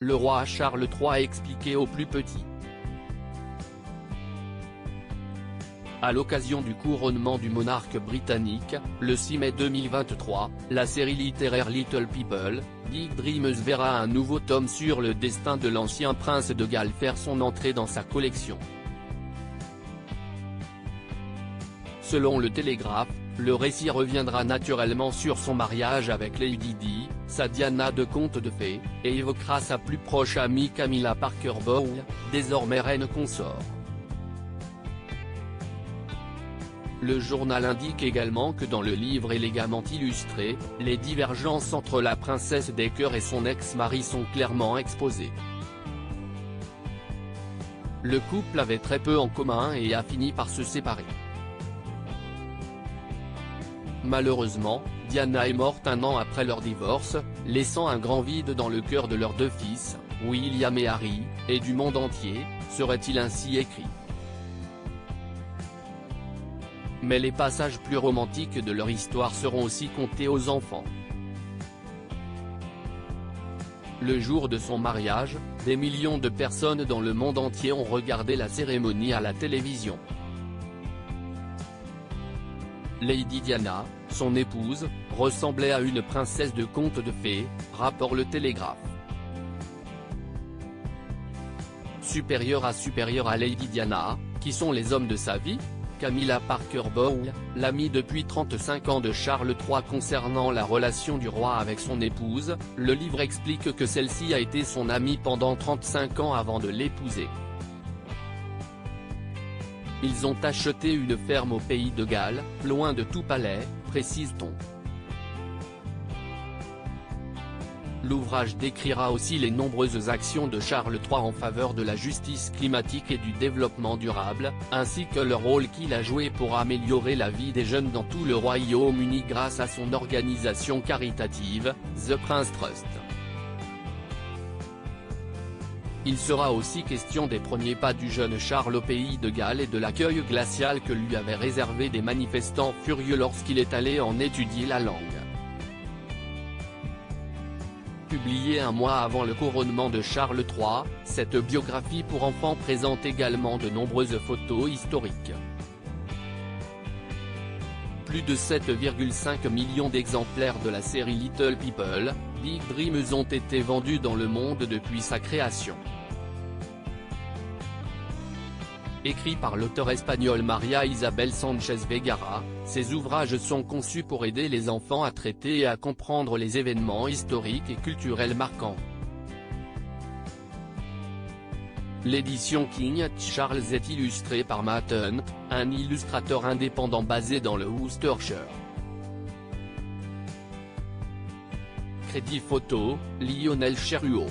le roi Charles III a expliqué aux plus petits. À l'occasion du couronnement du monarque britannique, le 6 mai 2023, la série littéraire Little People, Big Dreams verra un nouveau tome sur le destin de l'ancien prince de Galles faire son entrée dans sa collection. Selon le Télégraphe, le récit reviendra naturellement sur son mariage avec Lady Di, sa Diana de conte de fées, et évoquera sa plus proche amie Camilla Parker Bowles, désormais reine consort. Le journal indique également que dans le livre élégamment illustré, les divergences entre la princesse des cœurs et son ex-mari sont clairement exposées. Le couple avait très peu en commun et a fini par se séparer. Malheureusement, Diana est morte un an après leur divorce, laissant un grand vide dans le cœur de leurs deux fils, William et Harry, et du monde entier, serait-il ainsi écrit. Mais les passages plus romantiques de leur histoire seront aussi contés aux enfants. Le jour de son mariage, des millions de personnes dans le monde entier ont regardé la cérémonie à la télévision. Lady Diana, son épouse, ressemblait à une princesse de conte de fées, rapporte le Télégraphe. Supérieure à Lady Diana, qui sont les hommes de sa vie ? Camilla Parker Bowles, l'amie depuis 35 ans de Charles III. Concernant la relation du roi avec son épouse, le livre explique que celle-ci a été son amie pendant 35 ans avant de l'épouser. Ils ont acheté une ferme au pays de Galles, loin de tout palais, précise-t-on. L'ouvrage décrira aussi les nombreuses actions de Charles III en faveur de la justice climatique et du développement durable, ainsi que le rôle qu'il a joué pour améliorer la vie des jeunes dans tout le Royaume-Uni grâce à son organisation caritative, The Prince Trust. Il sera aussi question des premiers pas du jeune Charles au pays de Galles et de l'accueil glacial que lui avaient réservé des manifestants furieux lorsqu'il est allé en étudier la langue. Publiée un mois avant le couronnement de Charles III, cette biographie pour enfants présente également de nombreuses photos historiques. Plus de 7,5 millions d'exemplaires de la série Little People, Big Dreams ont été vendus dans le monde depuis sa création. Écrit par l'auteure espagnole María Isabel Sánchez Vergara, ces ouvrages sont conçus pour aider les enfants à traiter et à comprendre les événements historiques et culturels marquants. L'édition King Charles est illustrée par Matt Hunt, un illustrateur indépendant basé dans le Worcestershire. Crédit photo, Lionel Cheruot.